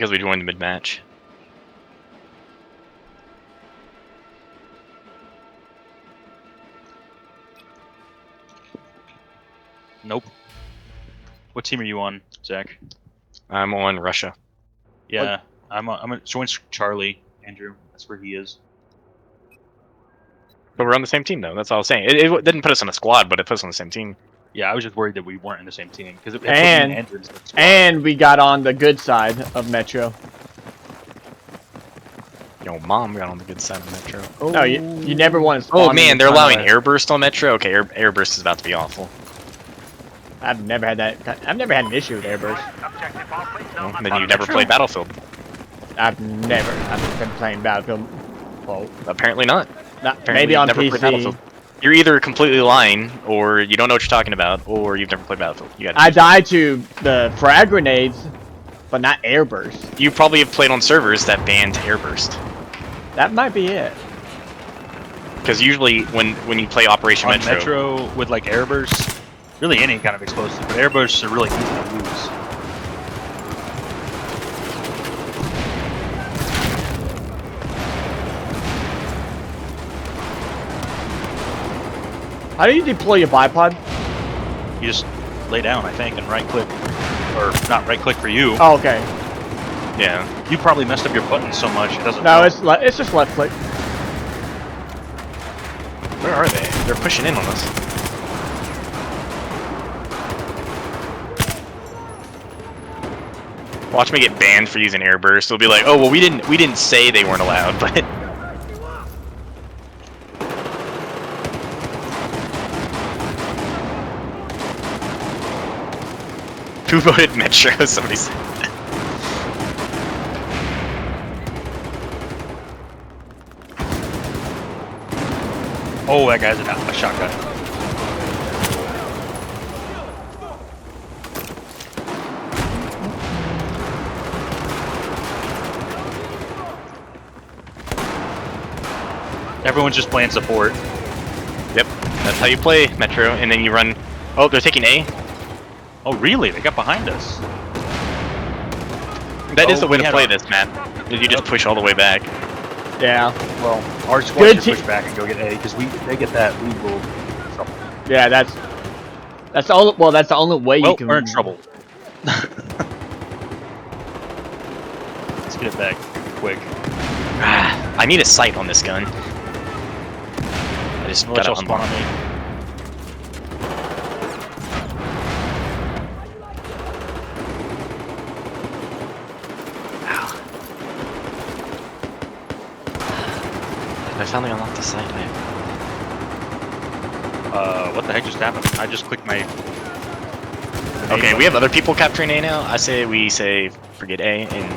Because we joined the mid-match. Nope. What team are you on, Zach? I'm on Russia. Yeah, what? I'm gonna join Charlie, Andrew. That's where he is. But we're on the same team, though. That's all I was saying. It didn't put us on a squad, but it put us on the same team. Yeah, I was just worried that we weren't in the same team because and we got on the good side of Metro. Yo, Mom got on the good side of Metro. Oh. No, you never want to spawn. Oh man, they're allowing airburst on Metro. Okay, airburst is about to be awful. I've never had that. I've never had an issue with airburst. Well, then you never played Battlefield. I've been playing Battlefield. Well, apparently not. Apparently maybe on never PC. You're either completely lying, or you don't know what you're talking about, or you've never played Battlefield. I died to the frag grenades, but not airburst. You probably have played on servers that banned airburst. That might be it. Because usually when you play Operation on Metro with like airburst, really any kind of explosive, but airbursts are really easy to lose. How do you deploy your bipod? You just lay down, I think, and right click, or not right click for you. Oh, okay. Yeah. You probably messed up your buttons so much it doesn't. No, it's just left click. Where are they? They're pushing in on us. Watch me get banned for using airburst. They'll be like, "Oh, well, we didn't say they weren't allowed, but." Who voted Metro? Somebody said. Oh, that guy's a shotgun. Everyone's just playing support. Yep, that's how you play Metro, and then you run. Oh, they're taking A. Oh, really? They got behind us. That is the way to play this map. You just push all the way back. Yeah. Well, our squad should push back and go get A because they get that, we will be in trouble. Yeah, that's the only. Well, that's the only way you can. We're in trouble. Let's get it back quick. I need a sight on this gun. I just gotta spawn on me. I finally unlocked the sight. What the heck just happened? I just clicked my... Okay, we have other people capturing A now. I say we forget A and...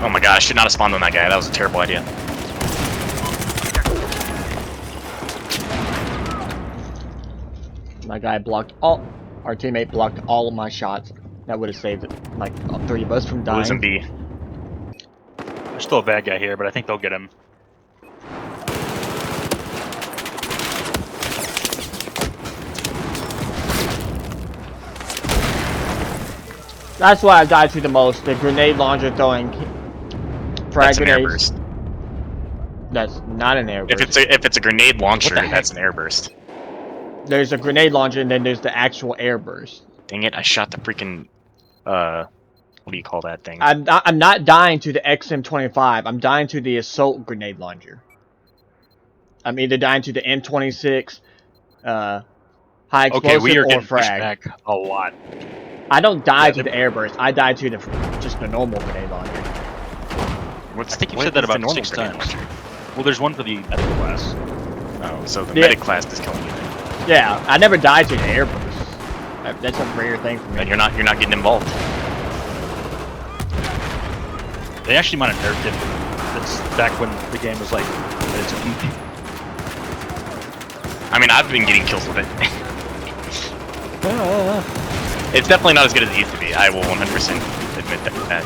Oh my god, I should not have spawned on that guy. That was a terrible idea. My guy blocked all... Our teammate blocked all of my shots. That would have saved it, like, all three of us from dying. Losing B. There's still a bad guy here, but I think they'll get him. That's why I died to the most. The grenade launcher throwing frag grenades. An airburst. That's not an airburst. If it's a grenade launcher, that's an airburst. There's a grenade launcher and then there's the actual airburst. Dang it! I shot the freaking what do you call that thing? I'm not dying to the XM25. I'm dying to the assault grenade launcher. I'm either dying to the M26, high explosive, okay, we are or getting frag. pushed back a lot. I don't die to the airburst. I die to just the normal grenade launcher. I think you said that about 6 times. Well, there's one for the medic class. Oh, so the medic class is killing you. Yeah, I never died to the airburst. That's a rare thing for me. And you're not getting involved. They actually might have nerfed it. That's back when the game was like at its peak. I mean, I've been getting kills with it. It's definitely not as good as it used to be. I will 100% admit that.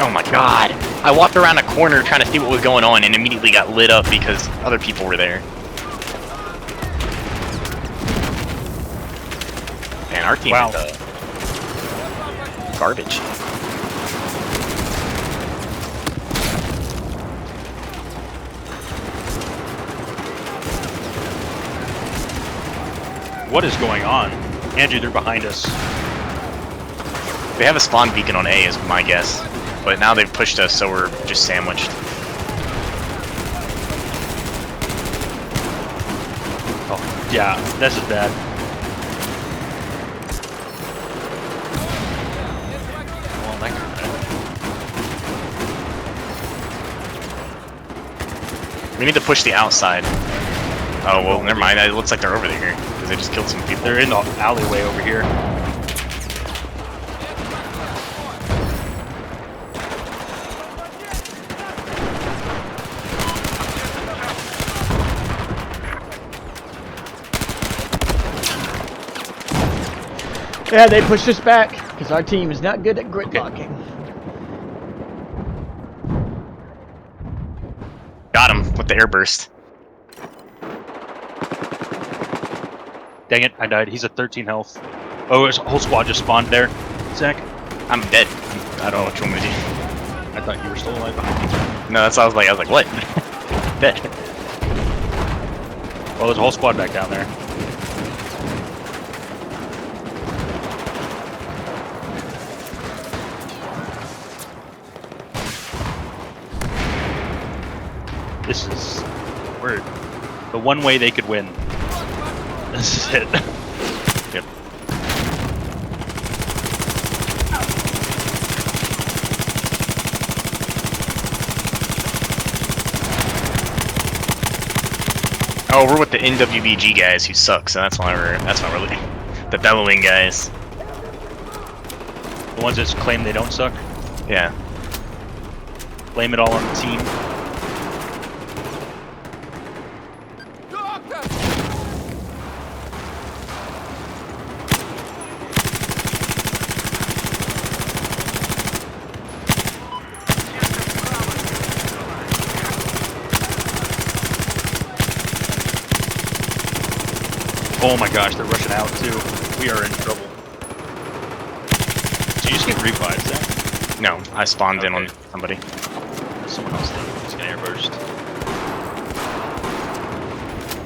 Oh my god! I walked around a corner trying to see what was going on and immediately got lit up because other people were there. our team Wow. is garbage. What is going on? Andrew, they're behind us. They have a spawn beacon on A, is my guess. But now they've pushed us, so we're just sandwiched. Oh, yeah, this is bad. Well, that could be bad. We need to push the outside. Oh, well, never mind. It looks like they're over there, because they just killed some people. They're in the alleyway over here. Yeah, they pushed us back because our team is not good at gridlocking. Got him with the air burst. Dang it, I died. He's at 13 health. Oh, his whole squad just spawned there. Zach? I'm dead. I don't know what you want me to do. I thought you were still alive behind me. No, that's what I was like, what? Dead. Well, there's a whole squad back down there. This is... we're the one way they could win. This is it. Yep. Oh, we're with the NWBG guys who suck, so that's why we're looking. The bellowing guys. The ones that claim they don't suck. Yeah. Blame it all on the team. Oh my gosh, they're rushing out too. We are in trouble. Did you just get revived, Zach? No, I spawned in on somebody. Someone else did. He's gonna airburst.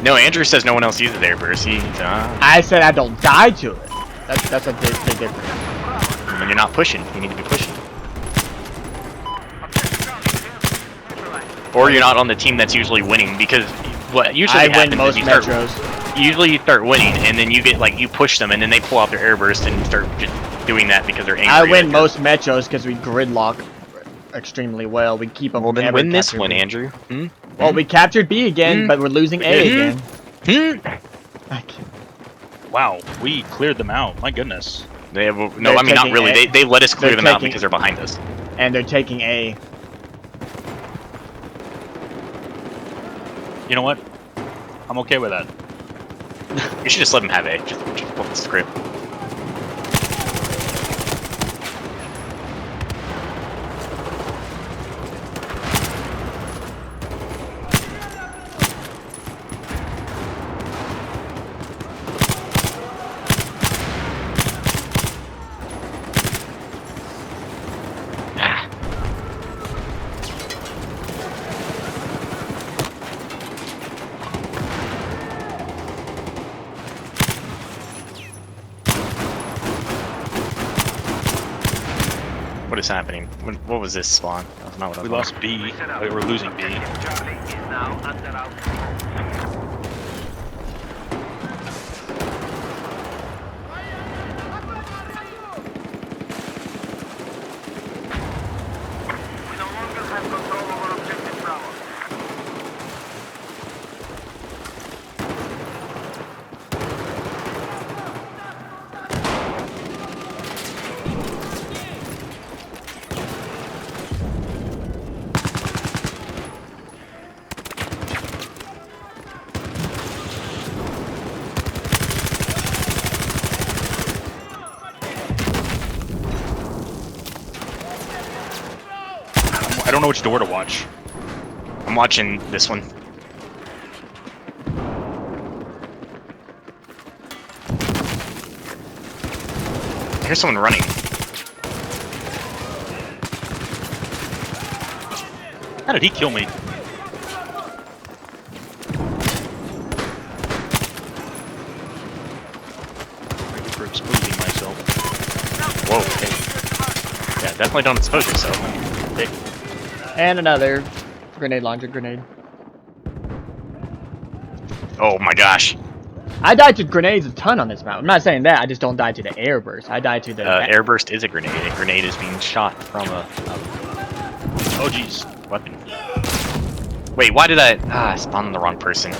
No, Andrew says no one else uses air burst. I said I don't die to it. That's a big difference. When you're not pushing, you need to be pushing. Or you're not on the team that's usually winning, because what usually I happens win most is you start, metros. usually you start winning, and then you get like you push them, and then they pull out their air burst and start just doing that because they're angry. I win at you. most metros because we gridlock extremely well. We keep them. Well, then from win ever this capturing one, B. Andrew. Hmm? Well, we captured B again, but we're losing A again. Hmm? I can't- Wow, we cleared them out. My goodness. They have, no, They're I mean not taking really. A. They let us clear They're them out taking- because they're behind us. And they're taking A. You know what? I'm okay with that. You should just let them have A. Just flip the script. What is happening? What was this spawn? That was not what I We thought. lost B. We're losing B. I don't know which door to watch. I'm watching this one. hear someone running. How did he kill me? Thank you for exposing myself. Whoa. Okay. Yeah, definitely don't expose yourself. Hey, And another grenade launcher grenade. Oh my gosh. I died to grenades a ton on this map. I'm not saying that. I just don't die to the air burst. I died to the Air burst is a grenade. A grenade is being shot from a oh jeez. weapon. Wait, why did I spawn on the wrong person?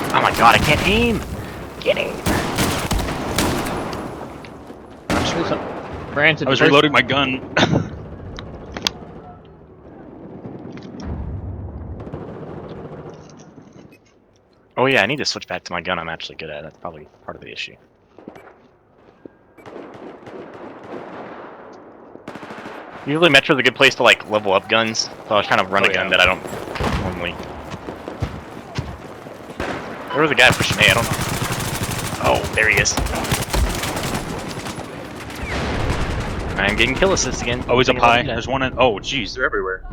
Oh my god, I can't aim! Get aim! Branson, I was reloading my gun. Oh yeah, I need to switch back to my gun I'm actually good at. That's probably part of the issue. Usually Metro's a good place to like level up guns, so I was trying to run a gun that I don't normally. There was a guy pushing me, I don't know. Oh, there he is. I'm getting kill assist again. Oh, he's up high. There's one in. Oh, jeez, they're everywhere.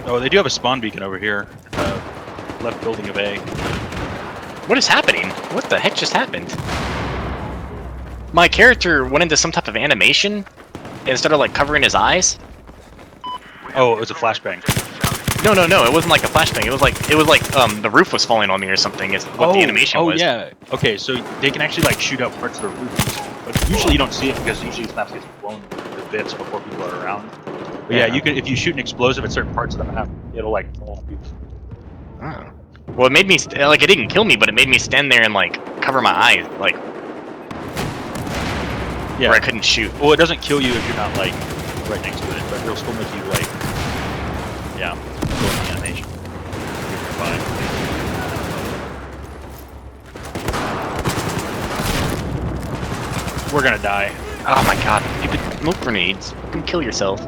Oh, they do have a spawn beacon over here. Left building of A. What is happening? What the heck just happened? My character went into some type of animation and started like covering his eyes. Oh, it was a flashbang. No, it wasn't like a flashbang. It was like the roof was falling on me or something. It's what the animation was. Oh yeah. Okay, so they can actually like shoot out parts of the roof, but usually you don't see it because usually snaps gets blown to bits before people are around. But yeah, you can if you shoot an explosive at certain parts of the map, it'll like fall on people. Oh. Well, it made me like it didn't kill me, but it made me stand there and like cover my eyes, like Yeah. where I couldn't shoot. Well, it doesn't kill you if you're not like right next to it, but it'll still make you like go in the animation. You're fine. We're gonna die. Oh my god, stupid smoke grenades! You can kill yourself.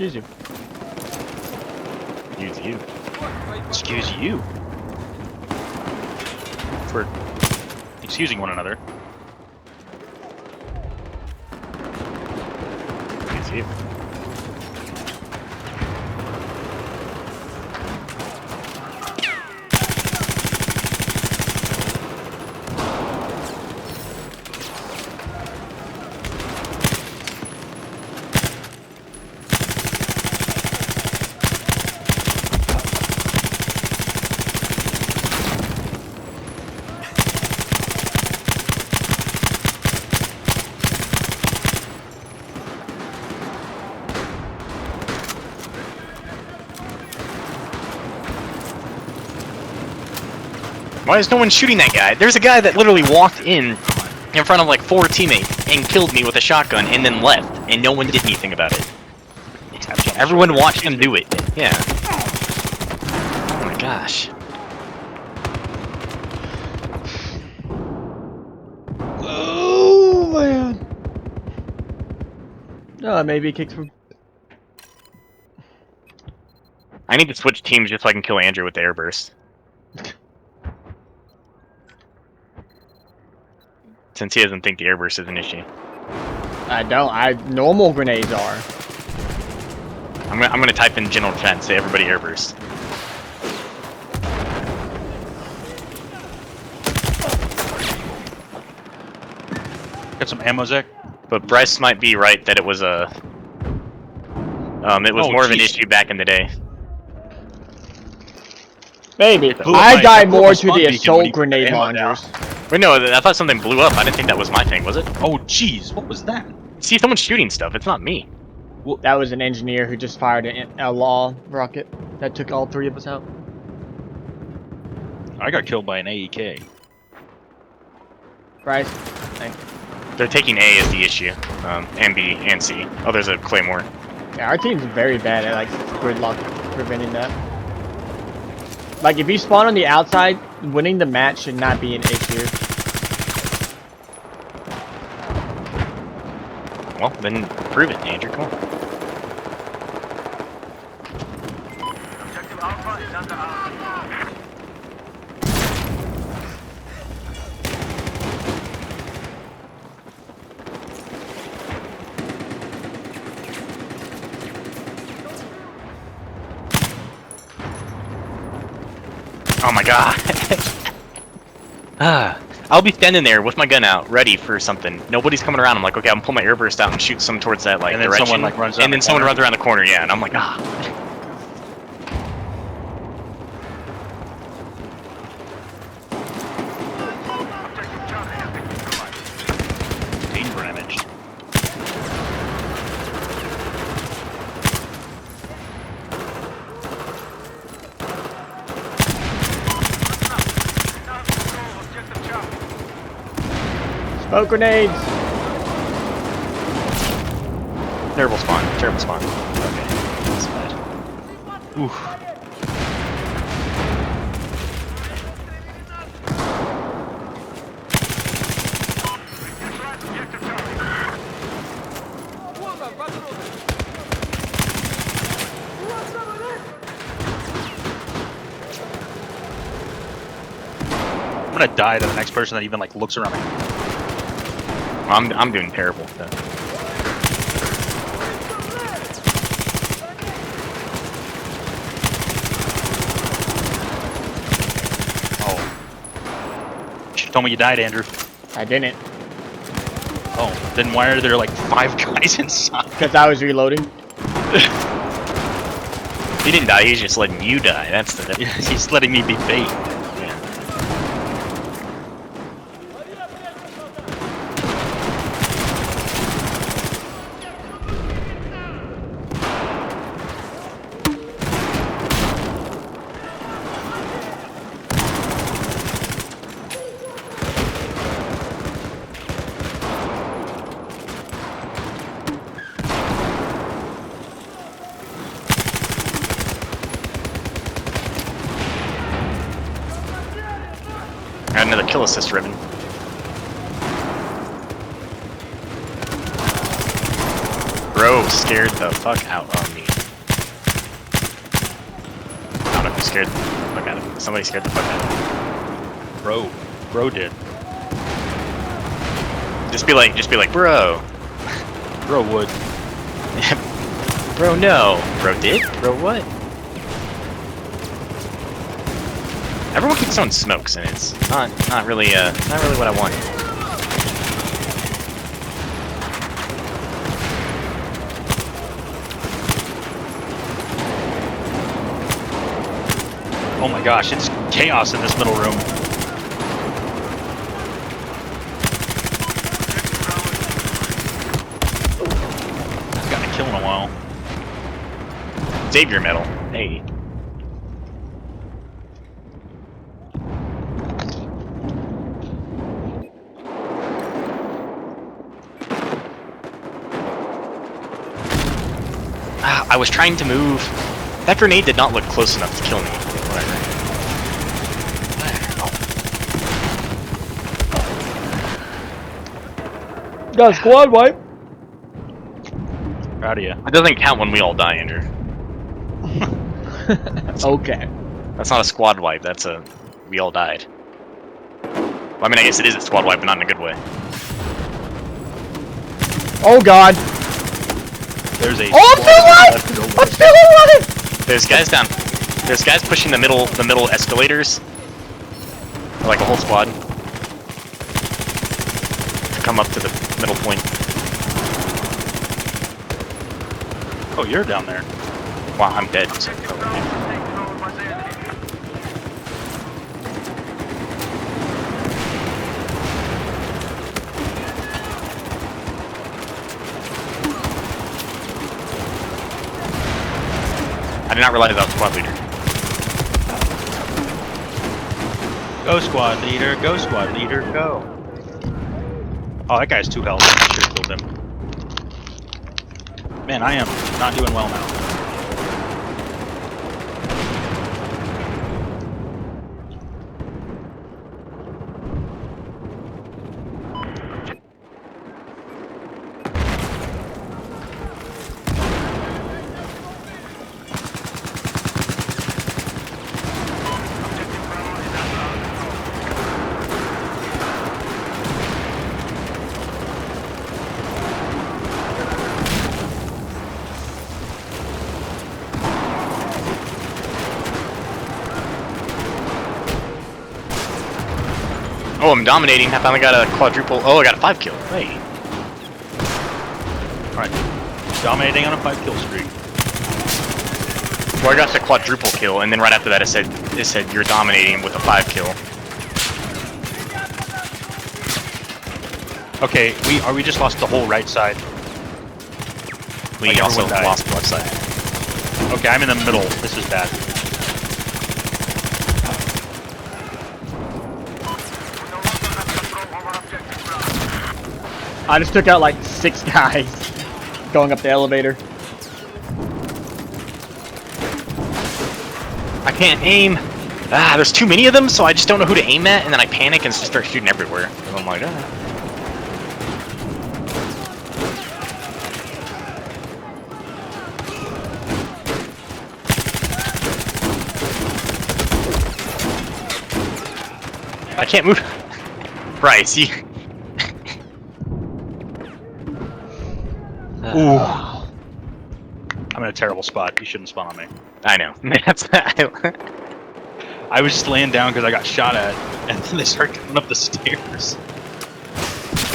Excuse you. Use you. Excuse you. For excusing one another. Use you. Why is no one shooting that guy? There's a guy that literally walked in front of like 4 teammates and killed me with a shotgun and then left, and no one did anything about it. Everyone watched him do it. Yeah. Oh my gosh. Oh man. Maybe kicks from. I need to switch teams just so I can kill Andrew with the airburst. Since he doesn't think the airburst is an issue. I don't. Normal grenades are. I'm gonna type in general chat and say everybody airburst. got some ammo, Zach? But Bryce might be right that it was a. It was Oh, more of an jeez. issue back in the day. Maybe. blew up I my- die it blew up more my to spawn the beacon when assault he put the grenade ammo down. launchers. Wait, no, I thought something blew up. I didn't think that was my thing, was it? Oh, jeez, what was that? See, someone's shooting stuff. It's not me. That was an engineer who just fired a law rocket that took all 3 of us out. I got killed by an AEK. Bryce, They're taking A as the issue, and B and C. Oh, there's a Claymore. yeah, our team's very bad at like gridlock preventing that. Like if you spawn on the outside, winning the match should not be an issue. Well, then prove it, Andrew. Come on. Objective Alpha is under attack. Oh my god. I'll be standing there with my gun out, ready for something. Nobody's coming around. I'm like, okay, I'm gonna pull my airburst out and shoot some towards that like And then direction. someone, like, runs around and then the someone corner. runs around the corner, yeah. And I'm like, ah. Objective Charlie has been neutralized. Team damage. Now control objective Charlie. Smoke grenades! Terrible spawn. Terrible spawn. Okay. That's bad. Oof. Neutralize objective Charlie. I'm gonna die to the next person that even like looks around me. I'm doing terrible. So. Oh. You told me you died, Andrew. I didn't, Oh, then why are there like 5 guys inside? because I was reloading. He didn't die. He's just letting you die. That's the difference. He's letting me be bait. Yeah. Got another kill assist ribbon. Bro scared the fuck out of me. I don't know who scared the fuck out of me. Somebody scared the fuck out of me. Bro did. Just be like, bro. Bro would. Bro, no. Bro did? Bro, what? Everyone keeps throwing smokes, and it's not really what I want. Oh my gosh, it's chaos in this middle room. I've gotten a kill in a while. Save your medal. Hey. I was trying to move. That grenade did not look close enough to kill me. Whatever. Got a squad wipe. Proud of you. It doesn't count when we all die, Andrew. Okay. That's not a squad wipe. That's a we all died. Well, I mean, I guess it is a squad wipe, but not in a good way. Oh god. There's a. Oh, I'm still alive! I'm still alive! There's guys down. There's guys pushing the middle escalators. Like a whole squad. To come up to the middle point. Oh, you're down there. Wow, I'm dead. Objective Bravo is taken over by the enemy. I did not realize that was squad leader. Go squad leader, go squad leader, go. Oh, that guy's 2 health. I should have killed him. Man, I am not doing well now. Objective Bravo is under our control. Oh, I'm dominating. I finally got a quadruple. Oh, I got a 5 kill. Hey. Alright. Dominating on a 5 kill streak. Well, I got the quadruple kill, and then right after that, it said you're dominating with a 5 kill. Okay, we just lost the whole right side. We Like, also everyone died. lost the left side. Okay, I'm in the middle. This is bad. We no longer have control over Objective Bravo. I just took out like 6 guys going up the elevator. I can't aim. Ah, there's too many of them, so I just don't know who to aim at, and then I panic and just start shooting everywhere. And I'm like, ah. I can't move. Bryce, you. Ooh. I'm in a terrible spot. You shouldn't spawn on me. I know. That's. I was just laying down because I got shot at, and then they started coming up the stairs.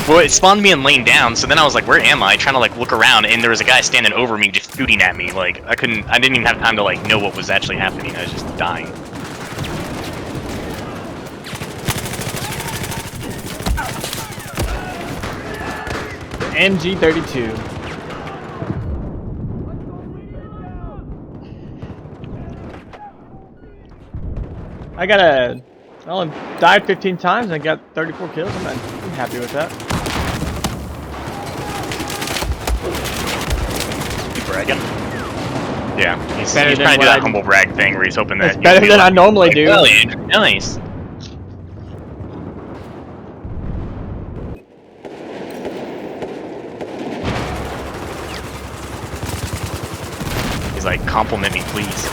Well, it spawned me and laying down, so then I was like, where am I? Trying to like look around, and there was a guy standing over me just shooting at me. Like, I didn't even have time to like know what was actually happening. I was just dying. MG32. I only died 15 times and I got 34 kills. I'm happy with that. You bragging? Yeah, he's Better trying than to do what that I- humble brag thing where he's hoping that It's you'll better be than I like, normally do. "Well, Andrew, nice." He's like, compliment me, please.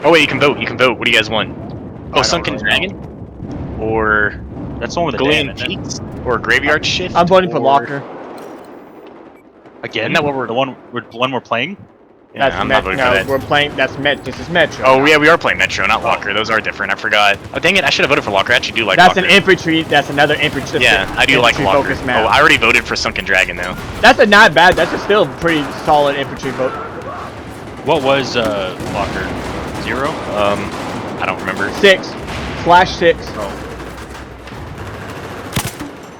Oh wait, you can vote. You can vote. What do you guys want? Oh, don't Sunken really Dragon, or That's the one with the Gillian dam, isn't it? Peaks, or Graveyard Shift. I'm voting for or- Locker. Again? Isn't that what we're- the one we're playing? Yeah, That's I'm not voting for no, that. we're playing. That's This is Metro. Oh yeah, we are playing Metro, not Locker. Those are different. I forgot. Oh dang it! I should have voted for Locker. I actually do like That's Locker. an infantry. That's another infantry. Yeah, I do like Locker. Focused map. Oh, I already voted for Sunken Dragon though. That's a not bad. That's a still pretty solid infantry vote. What was Locker? 0? I don't remember. 6/6.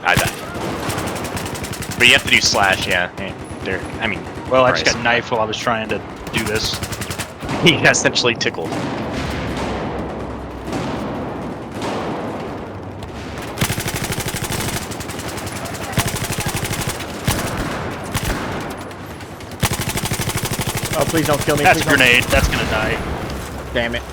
I died. But you have to do slash, yeah. There. I mean, Well, I just Christ. got knifed while I was trying to do this. He essentially tickled. Oh, please don't kill me. That's a please don't. grenade. That's gonna die. Damn it.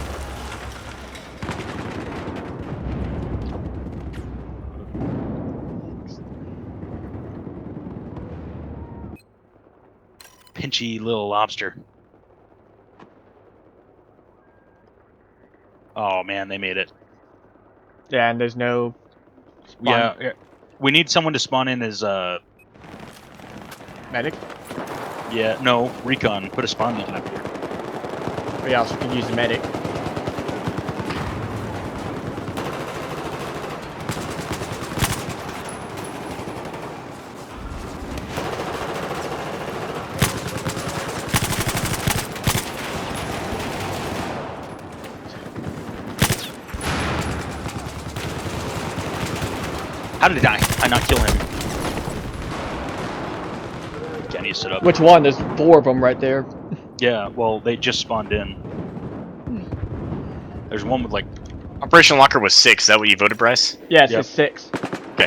Pinchy little lobster. Oh man, they made it. Yeah, and there's no. Yeah, we need someone to spawn in as Medic. yeah, no, recon. Put a spawn unit up here. We also can use the medic. How did he die? I not kill him. Okay, I need to sit up. Which one? There's 4 of them right there. Yeah, well, they just spawned in. There's one with like. Operation Locker was 6. Is that what you voted, Bryce? Yeah, it's Yep. just 6. Okay.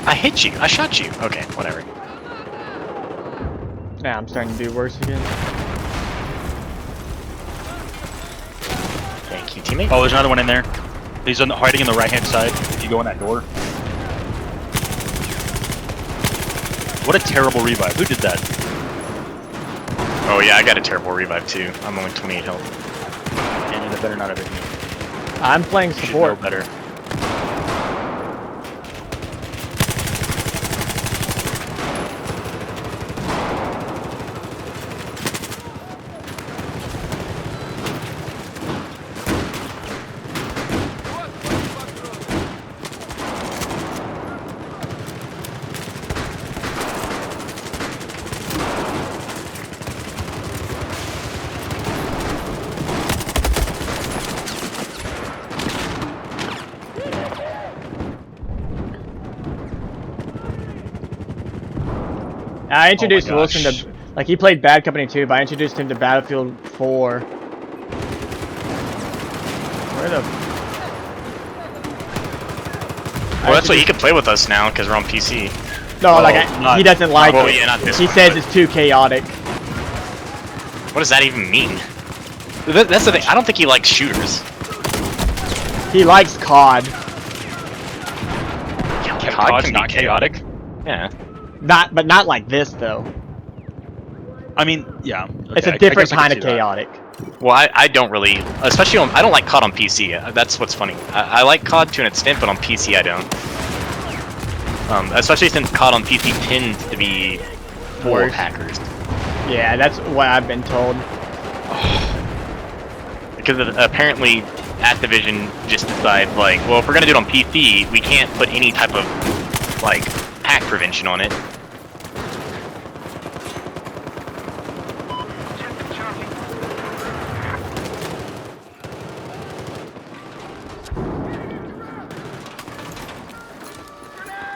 I hit you. I shot you. Okay, whatever. Now I'm starting to do worse again. Thank you, teammate. Oh, there's another one in there. He's hiding in the right-hand side. If you go in that door. What a terrible revive. Who did that? Oh yeah, I got a terrible revive too. I'm only 28 health. And that better not have hit me. I'm playing You should know support. better. I introduced Oh my Wilson gosh. to, like, he played Bad Company 2, but I introduced him to Battlefield 4. Where the? Well, that's why he can play with us now because we're on PC. No, Well, like he doesn't like well, it. yeah, not this He one, says but- it's too chaotic. What does that even mean? That's the thing. I don't think he likes shooters. He likes COD, COD's not chaotic. Yeah. but not like this though. I mean, yeah. It's okay, a different I guess I can kind of see that. chaotic. Well, I don't really, especially on, I don't like COD on PC. That's what's funny. I like COD to an extent, but on PC I don't. Especially since COD on PC tends to be full of Worse. hackers. Yeah, that's what I've been told. Because apparently Activision just decided, like, well, if we're gonna do it on PC, we can't put any type of, like, hack prevention on it.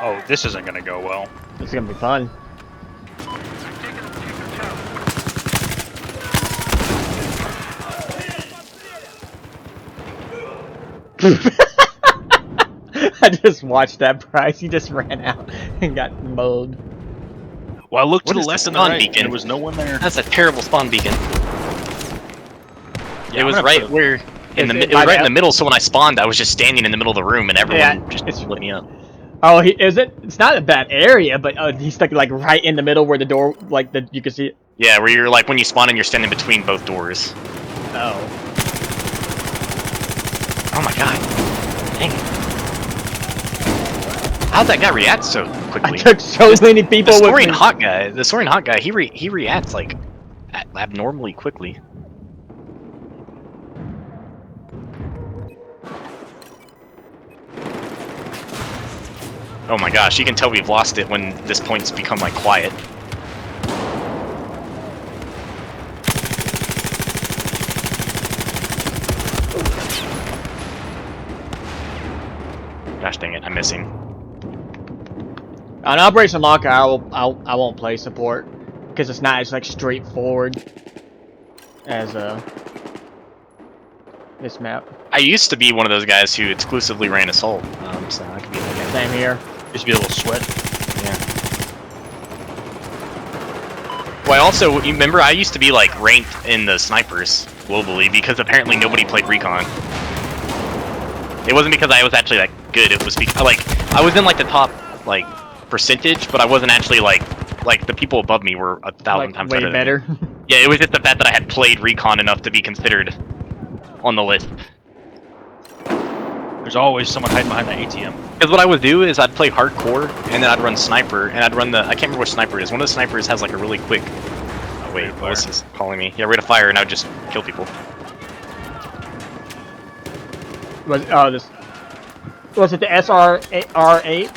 Oh, this isn't gonna go well. It's gonna be fun. I just watched that, Bryce. He just ran out and got mowed. Well, I looked to What the is left the and the spawn right, beacon? and there was no one there. That's a terrible spawn beacon. Yeah, It I'm was gonna right put a- where, in Is the, it it was by right in the- the middle, so when I spawned, I was just standing in the middle of the room, and everyone Yeah, just it's- lit me up. Oh, is it? It's not a bad area, but he's stuck like right in the middle where the door, like you can see it. Yeah, where you're like, when you spawn and you're standing between both doors. Oh. Oh my god. Dang it. How'd that guy react so I quickly? took so many The people with Saurian me. hot guy, he reacts like abnormally quickly. Oh my gosh, you can tell we've lost it when this point's become like quiet. Gosh dang it, I'm missing. On Operation Locker, I won't play support because it's not as like straightforward as this map. I used to be one of those guys who exclusively ran assault, so I could be that guy. Same here. Used to be a little sweat. Yeah. Well, I also, you remember, I used to be like ranked in the snipers globally because apparently nobody played recon. It wasn't because I was actually that good. It was because like I was in like the top like percentage, but I wasn't actually like the people above me were 1,000 Like times way better. than me. better. Yeah, it was just the fact that I had played recon enough to be considered on the list. There's always someone hiding behind that ATM. Because what I would do is I'd play hardcore, and then I'd run sniper, and I'd run the, I can't remember what sniper is. One of the snipers has like a really quick, oh wait, Fire. Melissa's calling me. Yeah, rate of fire, and I would just kill people. Was it the SR8?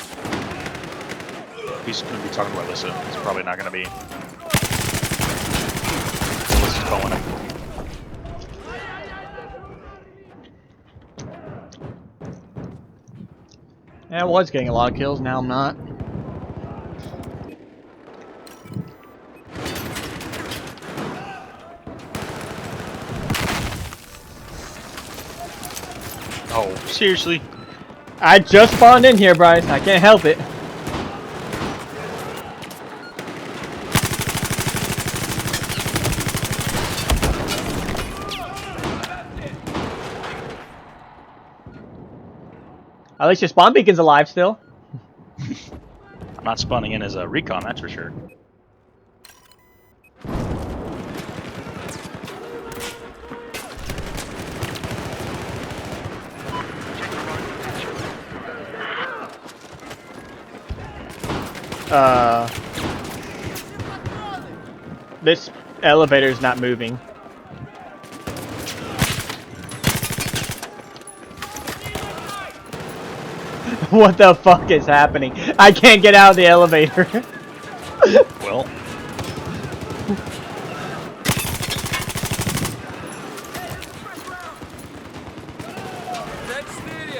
He's gonna be talking about this. It's probably not gonna be. This is calling him. Yeah, I was getting a lot of kills, now I'm not. Oh, seriously? I just spawned in here, Bryce. I can't help it. At least your spawn beacon's alive still. I'm not spawning in as a recon, that's for sure. This elevator's not moving. What the fuck is happening? I can't get out of the elevator. Well.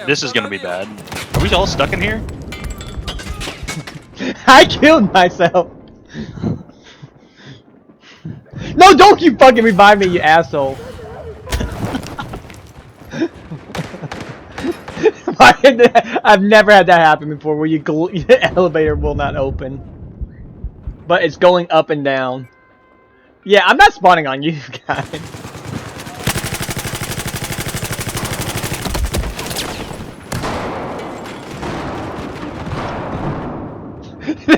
This is gonna be bad. Are we all stuck in here? I killed myself. No, don't you fucking revive me, you asshole. I've never had that happen before where the elevator will not open. But it's going up and down. Yeah, I'm not spawning on you guys.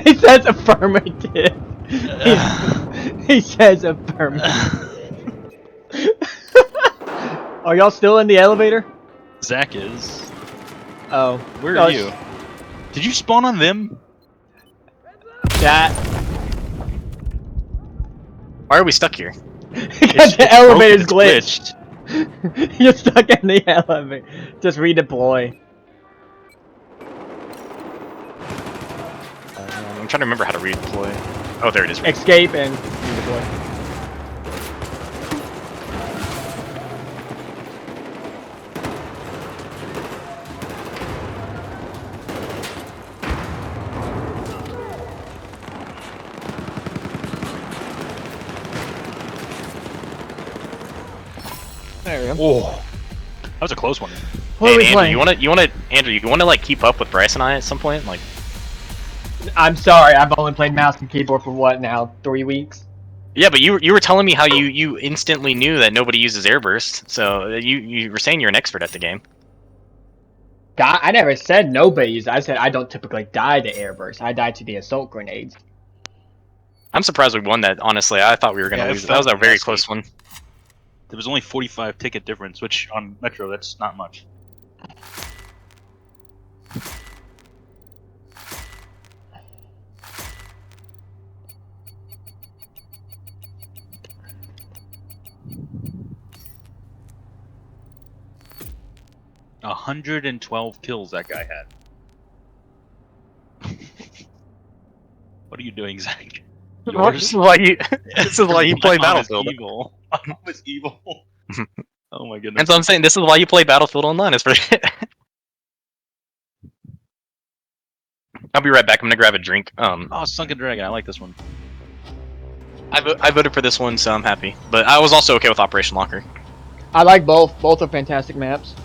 He says affirmative. He says affirmative. Are y'all still in the elevator? Zach is. Oh. Where are you? Did you spawn on them? That. Why are we stuck here? Because the elevator's broken, glitched. You're stuck in the elevator. Just redeploy. I'm trying to remember how to redeploy. Oh, there it is. Escape and redeploy. There we go. Oh, that was a close one. What are we Andrew, playing? you wanna like keep up with Bryce and I at some point? Like, I'm sorry, I've only played mouse and keyboard for what now? 3 weeks? yeah, but you were telling me how you instantly knew that nobody uses airburst, so you were saying you're an expert at the game. God, I never said nobody uses. I said I don't typically die to airburst. I die to the assault grenades. I'm surprised we won that. Honestly, I thought we were gonna Yeah, it lose. That was a felt very nasty. close one. There was only 45 ticket difference, which on Metro, that's not much. A 112 kills that guy had. What are you doing, Zach? This is why you. This is why you play My mom is Battlefield. evil. My mom is evil. Oh my goodness. And so I'm saying this is why you play Battlefield Online. Is for. I'll be right back. I'm gonna grab a drink. Oh, Sunken Dragon. I like this one. I voted for this one, so I'm happy. But I was also okay with Operation Locker. I like both. Both are fantastic maps.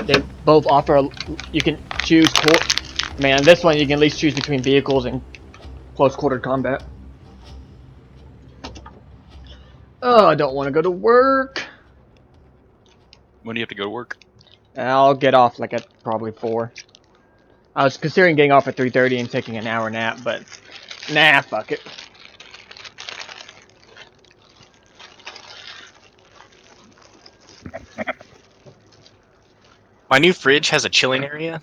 They both offer. You can choose. Man, this one you can at least choose between vehicles and close quarter combat. Oh, I don't want to go to work. When do you have to go to work? I'll get off like at probably 4. I was considering getting off at 3:30 and taking an hour nap, but nah, fuck it. My new fridge has a chilling area,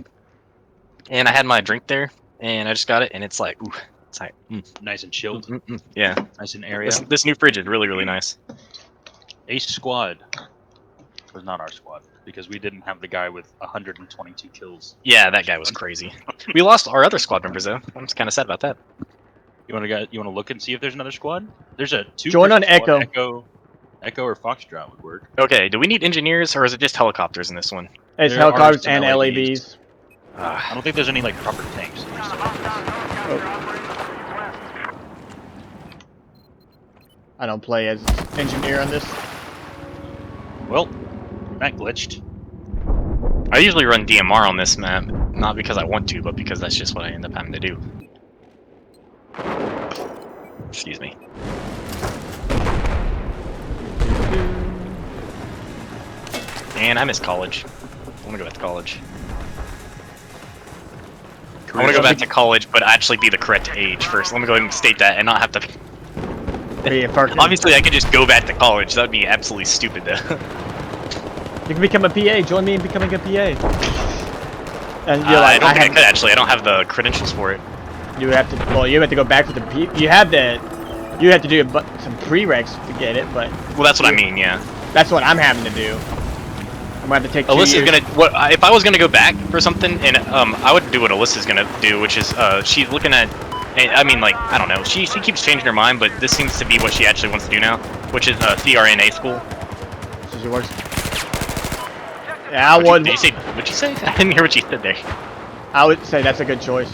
and I had my drink there, and I just got it, and it's like, ooh, it's like, Nice and chilled. yeah. Nice and area. This new fridge is really, really nice. Ace squad was not our squad because we didn't have the guy with 122 kills. Yeah, that guy was crazy. We lost our other squad members though. I'm just kind of sad about that. You want to look and see if there's another squad? There's a 2. Join on squad. Echo. Echo or Foxtrot would work. Okay, do we need engineers or is it just helicopters in this one? It's There are helicopters some and LAVs. I don't think there's any like proper tanks. I don't play as engineer on this. Well, that glitched. I usually run DMR on this map, not because I want to, but because that's just what I end up having to do. Excuse me. And I miss college. I want to go back to college. I want to go back to college, but actually be the correct age first. Let me go ahead and state that and not have to... Obviously, I could just go back to college. That would be absolutely stupid, though. You can become a PA. Join me in becoming a PA. And you're I like, don't think I could, actually. I don't have the credentials for it. You have to. Well, you have to go back to the P. You have the. You have to do some prereqs to get it, but. Well, that's what I mean. Yeah. That's what I'm having to do. I'm gonna have to take 2 Alyssa's years. gonna. If I was gonna go back for something, and I would do what Alyssa's gonna do, which is she's looking at. I mean, like, I don't know. She keeps changing her mind, but this seems to be what she actually wants to do now, which is CRNA school. This is yours. Yeah, I would. What'd you say? I didn't hear what you said there. I would say that's a good choice.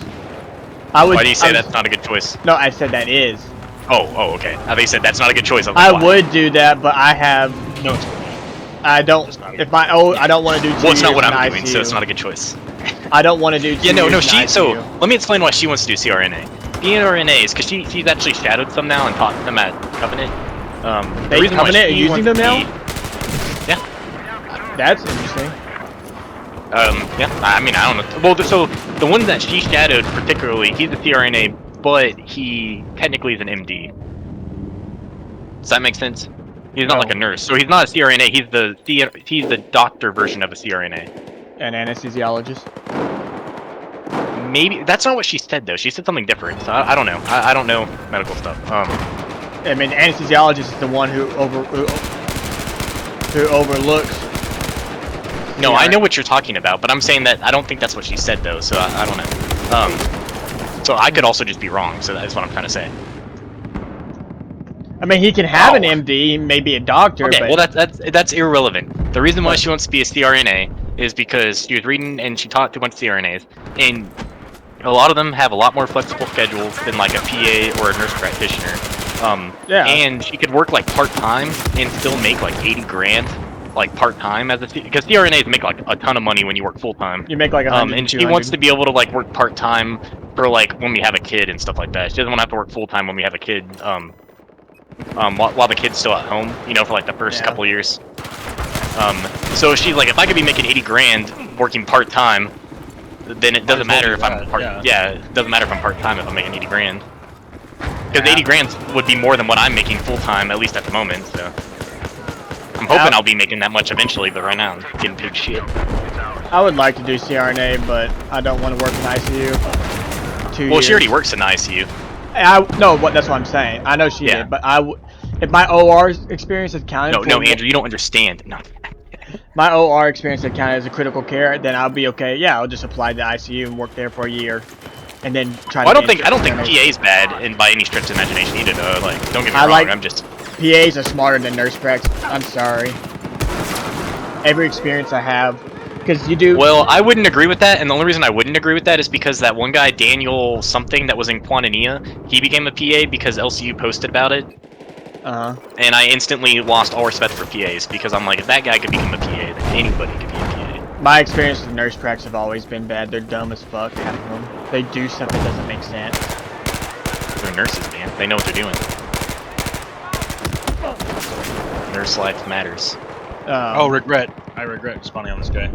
I would. Why do you say that's not a good choice? No, I said that is. Oh, okay. I thought you said that's not a good choice. I would do that, but I have. No, I don't. If my I don't want to do. 2 well, it's not years what in I'm doing, ICU. so it's not a good choice. I don't want to do. 2 Yeah, no. years in She. ICU. So let me explain why she wants to do CRNA. CRNA is because she's actually shadowed some now and taught them at Covenant. The reason why Covenant are she using wants them to now? Yeah. That's interesting. Yeah. I mean, I don't know. Well, so the one that she shadowed particularly, he's a CRNA, but he technically is an MD. Does that make sense? He's not like a nurse, so he's not a CRNA. He's the doctor version of a CRNA. An anesthesiologist. Maybe that's not what she said though. She said something different. So I don't know. I don't know medical stuff. I mean, anesthesiologist is the one who overlooks. No, I know what you're talking about, but I'm saying that I don't think that's what she said though. So I don't know. So I could also just be wrong. So that's what I'm trying to say. I mean, he can have an MD, maybe a doctor. Okay, but well that's irrelevant. The reason why she wants to be a CRNA is because she was reading and she taught to a bunch of CRNAs, and a lot of them have a lot more flexible schedules than like a PA or a nurse practitioner. Yeah. And she could work like part-time and still make like 80 grand, like part-time as a because CRNAs make like a ton of money when you work full-time. You make like 100, and she 200. wants to be able to like work part-time for like when we have a kid and stuff like that. She doesn't want to have to work full-time when we have a kid. While the kid's still at home, you know, for like the first couple years. So she's like, if I could be making 80 grand working part-time, then it doesn't matter if I'm it doesn't matter if I'm part-time if I'm making 80 grand. Because 80 grand would be more than what I'm making full-time, at least at the moment, so. I'm hoping I'll be making that much eventually, but right now I'm getting paid shit. I would like to do CRNA, but I don't want to work in ICU. 2 years. Well, she already works in the ICU. That's what I'm saying. I know she did, but if my OR experience had counted. No, Andrew, you don't understand. No. My OR experience had counted as a critical care, then I'll be okay. Yeah, I'll just apply to ICU and work there for a year, and then try. Well, I don't think PA's bad, and by any stretch of the imagination either. Though, like, don't get me wrong. I'm just. PAs are smarter than nurse precs. I'm sorry. Every experience I have. Because you do. Well, I wouldn't agree with that, and the only reason I wouldn't agree with that is because that one guy, Daniel something, that was in Quantania, he became a PA because LCU posted about it. And I instantly lost all respect for PAs because I'm like, if that guy could become a PA, then anybody could be a PA. My experience with nurse precs have always been bad. They're dumb as fuck, half of them. They do stuff that doesn't make sense. They're nurses, man. They know what they're doing. Nurse life matters. Regret. I regret spawning on this guy.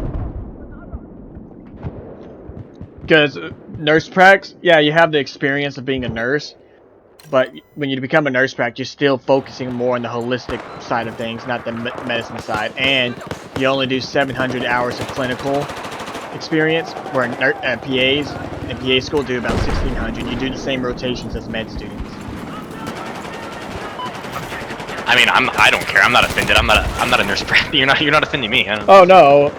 Because nurse pracs, yeah, you have the experience of being a nurse, but when you become a nurse prac, you're still focusing more on the holistic side of things, not the medicine side, and you only do 700 hours of clinical experience, where PAs in PA school do about 1,600. You do the same rotations as med students. I mean, I don't care. I'm not offended. I'm not a nurse prac. You're not offending me. Oh no.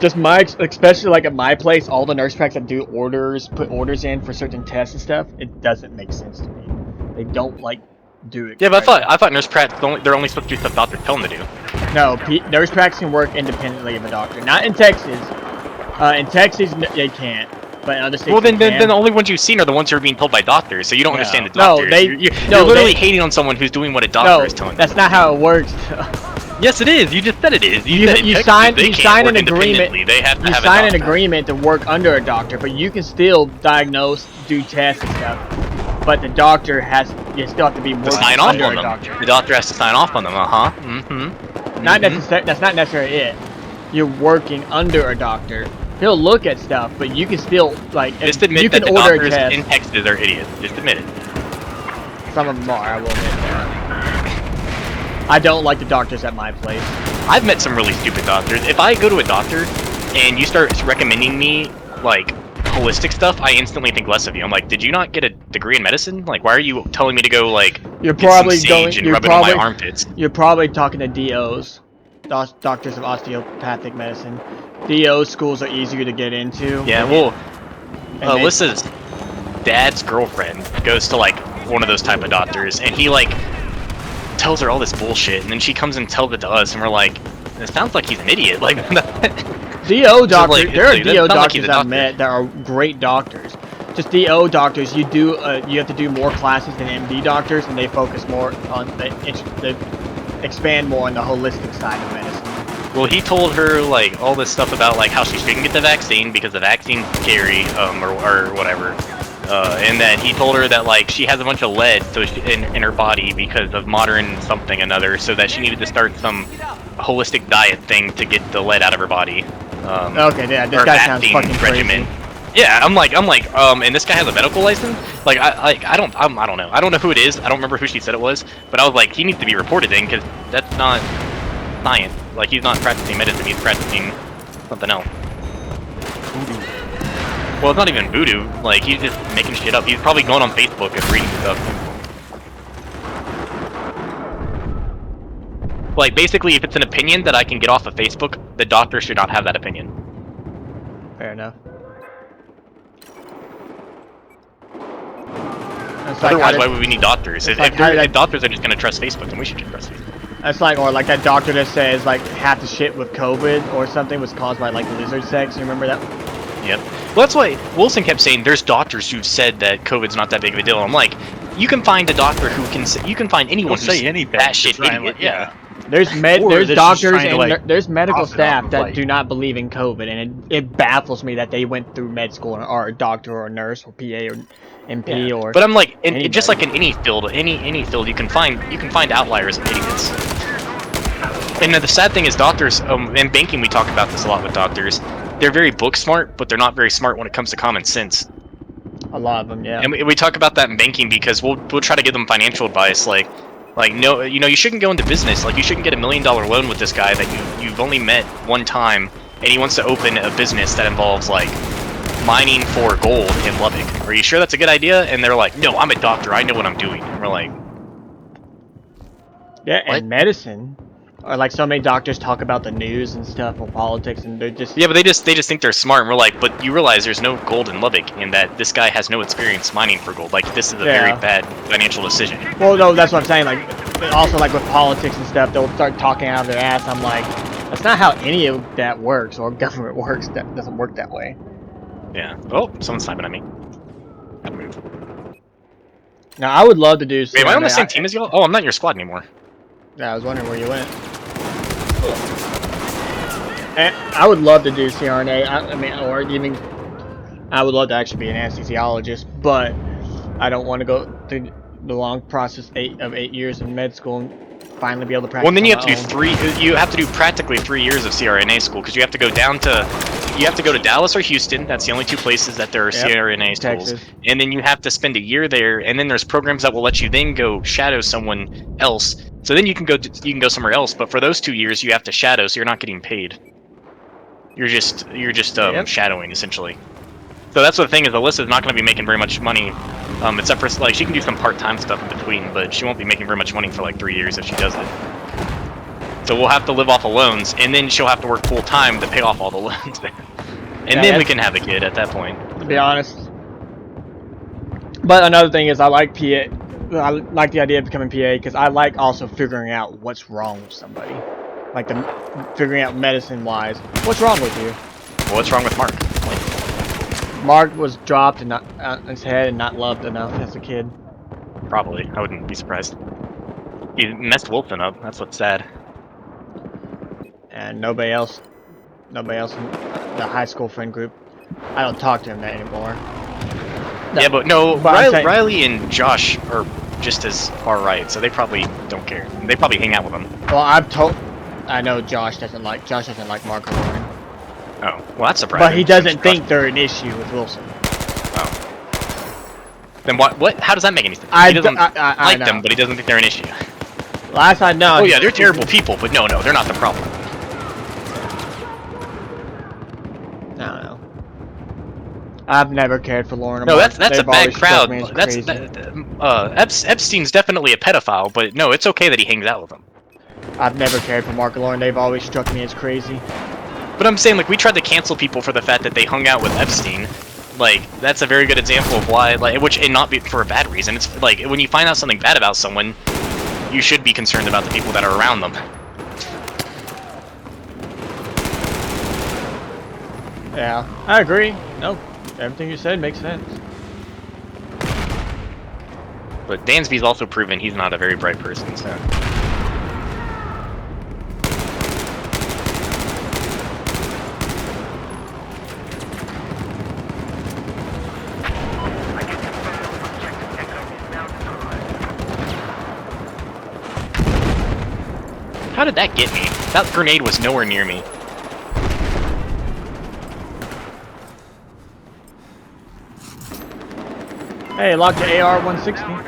Just especially like at my place, all the nurse pracs that do put orders in for certain tests and stuff, it doesn't make sense to me. They don't like do it. Yeah, but I thought nurse pracs they're only supposed to do stuff doctors tell them to do. No, nurse pracs can work independently of a doctor. Not in Texas. In Texas, they can't. But in other states, Well, then they can. the only ones you've seen are the ones who are being told by doctors. So you don't understand the No, doctors. they- you're no, literally they- hating on someone who's doing what a doctor No, is telling that's them. not how it works. Yes, it is. You just said it is. You said in Texas, sign they you can't sign work an agreement. independently. They have to You have sign a an doctor. agreement to work under a doctor, but you can still diagnose, do tests and stuff. But the doctor you still have to be To working sign off under on a them. doctor. The doctor has to sign off on them. Mm-hmm. Not necessarily. That's not necessarily it. You're working under a doctor. He'll look at stuff, but you can still like. Just admit you that can the order a doctors test. in Texas are idiots. Just admit it. Some of them are. I will admit that. I don't like the doctors at my place. I've met some really stupid doctors. If I go to a doctor and you start recommending me like holistic stuff, I instantly think less of you. I'm like, did you not get a degree in medicine? Like, why are you telling me to go like You're get probably some going. sage and You're rub it on probably. my armpits? You're probably talking to DOs, doctors of osteopathic medicine. DO schools are easier to get into. Yeah, well, And they- Alyssa's dad's girlfriend goes to like one of those type of doctors, and he like tells her all this bullshit, and then she comes and tells it to us, and we're like, it sounds like he's an idiot. Like, DO doctors, like, there are it's like, DO that's not like doctors he's a I've doctor. met that are great doctors. Just DO doctors, you have to do more classes than MD doctors, and they focus more on they expand more on the holistic side of medicine. well, he told her like all this stuff about like how she shouldn't get the vaccine because the vaccine's scary, or whatever. And that he told her that like she has a bunch of lead in her body because of modern something another, so that she needed to start some holistic diet thing to get the lead out of her body. Okay, yeah, this or guy sounds fasting fucking regimen. crazy. Yeah, I'm like, and this guy has a medical license. Like, I don't know. I don't know who it is. I don't remember who she said it was. But I was like, he needs to be reported in because that's not science. Like, he's not practicing medicine. He's practicing something else. Well, it's not even voodoo. Like, he's just making shit up. He's probably going on Facebook and reading stuff. Like, basically, if it's an opinion that I can get off of Facebook, the doctor should not have that opinion. Fair enough. It's like Otherwise, how why to- would we need doctors? If, like if how did if doctors are just going to trust Facebook, then we should just trust Facebook. That's like, or like that doctor that says like half the shit with COVID or something was caused by like lizard sex. You remember that? Yep. Well, that's why Wilson kept saying there's doctors who've said that COVID's not that big of a deal. I'm like, you can find a doctor who can say, you can find anyone He'll say who's anything that to shit try and, idiot. like, Yeah. There's Or there's they're just doctors trying to, and like, there's medical profit off staff of, that like- do not believe in COVID, and it baffles me that they went through med school and are a doctor or a nurse or PA or MP or. But I'm like, anybody. just like in any field, any field, you can find outliers of idiots. And the sad thing is, doctors, in banking, we talk about this a lot with doctors. They're very book smart, but they're not very smart when it comes to common sense. A lot of them, yeah. And we talk about that in banking because we'll try to give them financial advice, like no, you know, you shouldn't go into business. Like, you shouldn't get $1 million loan with this guy that you've only met one time, and he wants to open a business that involves like mining for gold in Lubbock. Are you sure that's a good idea? And they're like, no, I'm a doctor. I know what I'm doing. And we're like, Yeah, What? and medicine. Or like so many doctors talk about the news and stuff or politics, and they're just yeah, but they just think they're smart. And we're like, but you realize there's no gold in Lubbock, and that this guy has no experience mining for gold. Like, this is a very Yeah. bad financial decision. Well, no, that's what I'm saying. Like, also like with politics and stuff, they'll start talking out of their ass. I'm like, that's not how any of that works or government works. That doesn't work that way. Yeah. Oh, someone's sniping at me. Gotta move. Now, I would love to do. Wait, am I on the CRNA. same team as y'all? Oh, I'm not in your squad anymore. Yeah, I was wondering where you went. And I would love to do CRNA. I mean, or even I would love to actually be an anesthesiologist, but I don't want to go through the long process of 8 years in med school and finally be able to practice. Well, and then you on have to my do own. you have to do practically 3 years of CRNA school because you have to go down to, you have to go to Dallas or Houston. That's the only two places that there are Yep, CRNA schools. Texas. And then you have to spend a year there, and then there's programs that will let you then go shadow someone else. So then you can go somewhere else. But for those 2 years, you have to shadow, so you're not getting paid. You're just Yep. shadowing essentially. So that's what the thing is. Alyssa's not going to be making very much money, except for like she can do some part-time stuff in between, but she won't be making very much money for like 3 years if she does it. So we'll have to live off of loans, and then she'll have to work full-time to pay off all the loans. And Yeah, then we that's- can have a kid at that point. To be honest. But another thing is, I like PA. I like the idea of becoming PA because I like also figuring out what's wrong with somebody, like figuring out medicine-wise what's wrong with you. Well, what's wrong with Mark? Mark was dropped and not on his head and not loved enough as a kid. Probably. I wouldn't be surprised. He messed Wilson up. That's what's sad. And nobody else in the high school friend group. I don't talk to him anymore. Yeah, but no, But I'm saying- Riley and Josh are just as far right, so they probably don't care. They probably hang out with him. Well, I know Josh doesn't like Mark or Lauren. Oh, well, that's surprising. But he doesn't think they're an issue with Wilson. Oh. Then what? How does that make any sense? I He doesn't I like know. them, but he doesn't think they're an issue. Last I know. Oh yeah, they're terrible people, but no, they're not the problem. I don't know. I've never cared for Lauren. Or No, Mark. that's a They've bad always struck crowd. me as That's crazy. Epstein's definitely a pedophile, but no, it's okay that he hangs out with them. I've never cared for Mark or Lauren. They've always struck me as crazy. But I'm saying, like, we tried to cancel people for the fact that they hung out with Epstein. Like, that's a very good example of why, like, and not be for a bad reason. It's like when you find out something bad about someone, you should be concerned about the people that are around them. Yeah, I agree. No, everything you said makes sense. But Dansby's also proven he's not a very bright person, so. How did that get me? That grenade was nowhere near me. Hey, lock the AR-160.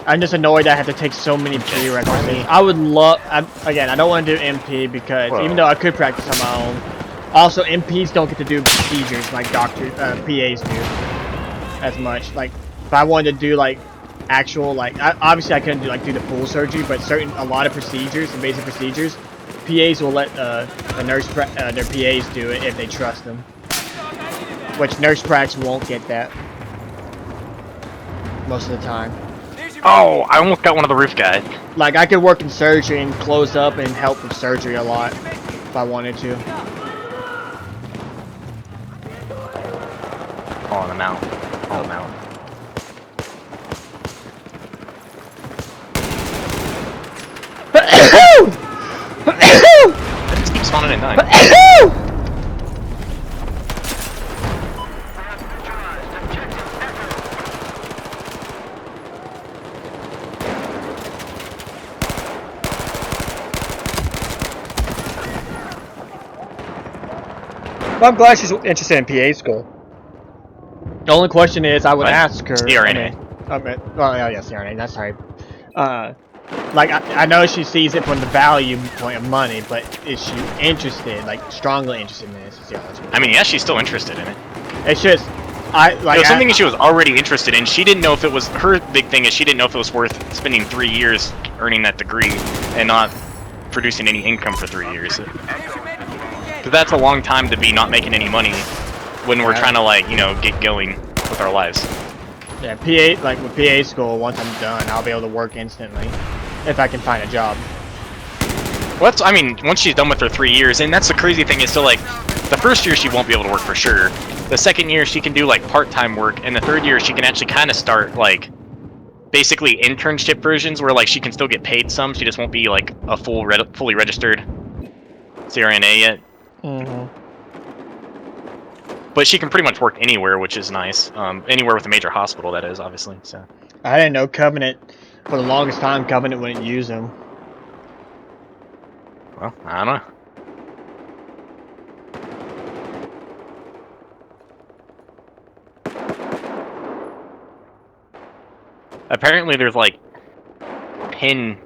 I'm just annoyed I have to take so many prerequisites. I would love, again, I don't want to do MP because even though I could practice on my own, also MPs don't get to do procedures like PAs do as much. Like, if I wanted to do like actual, like, obviously I couldn't do the full surgery, but a lot of procedures, the basic procedures, PAs will let the their PAs do it if they trust them. Which nurse pracs won't get that most of the time. Oh, I almost got one of the roof guys. Like, I could work in surgery and close up and help with surgery a lot if I wanted to. Calling them out. Call them out. That just keeps spawning and dying. Well, I'm glad she's interested in PA school. The only question is, I would What? ask her. CRNA. Well, yeah, CRNA. That's right. Like I know she sees it from the value point of money, but is she interested, like strongly interested in this? I mean, yeah, she's still interested in it. It's just, It was something she was already interested in. She didn't know if it was, her big thing is she didn't know if it was worth spending 3 years earning that degree and not producing any income for 3 years. Because that's a long time to be not making any money when we're trying to, like, you know, get going with our lives. Yeah, PA, like with PA school, once I'm done, I'll be able to work instantly if I can find a job. Well, that's, I mean, once she's done with her 3 years, and that's the crazy thing is, so, like, the first year she won't be able to work for sure. The second year she can do, like, part-time work, and the third year she can actually kind of start, like, basically internship versions where, like, she can still get paid some. She just won't be, like, a fully registered CRNA yet. Mm-hmm. But she can pretty much work anywhere, which is nice. Anywhere with a major hospital, that is, obviously. So. I didn't know Covenant, for the longest time, Covenant wouldn't use them. Well, I don't know. Apparently there's like 10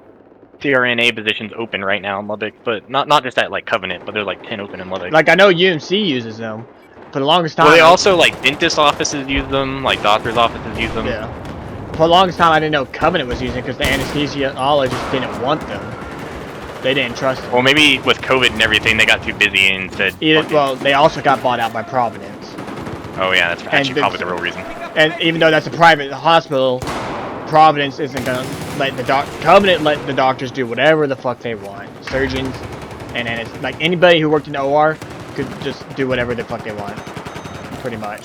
CRNA positions open right now in Lubbock, but not just at like Covenant, but there's like 10 open in Lubbock. Like, I know UMC uses them. For the longest time... Well, they also, like, dentist offices use them, like doctor's offices use them. Yeah. For the longest time, I didn't know Covenant was using it because the anesthesiologists didn't want them. They didn't trust them. Well, maybe with COVID and everything, they got too busy and said... Well, they also got bought out by Providence. Oh yeah, that's actually probably the real reason. And even though that's a private hospital, Providence isn't gonna let the Covenant let the doctors do whatever the fuck they want. Surgeons, and then it's like anybody who worked in OR could just do whatever the fuck they want, pretty much.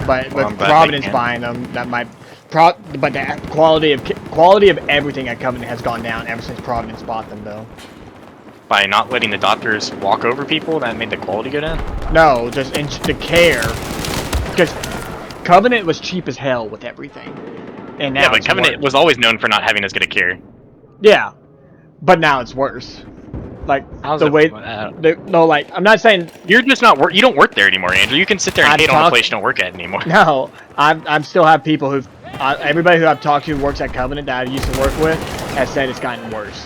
But Well, with but Providence they can't. buying them, that might. But the quality of everything at Covenant has gone down ever since Providence bought them, though. By not letting the doctors walk over people, that made the quality go down? No, just in the care, because Covenant was cheap as hell with everything, and now Yeah, but it's Covenant worse. was always known for not having as good a care. Yeah, but now it's worse. Like How's the it- way, uh, no, like I'm not saying You're just not you don't work there anymore, Andrew. You can sit there and I'm hate on a talk- place you don't work at anymore. no. I'm still have people who've everybody who I've talked to who works at Covenant that I used to work with has said it's gotten worse.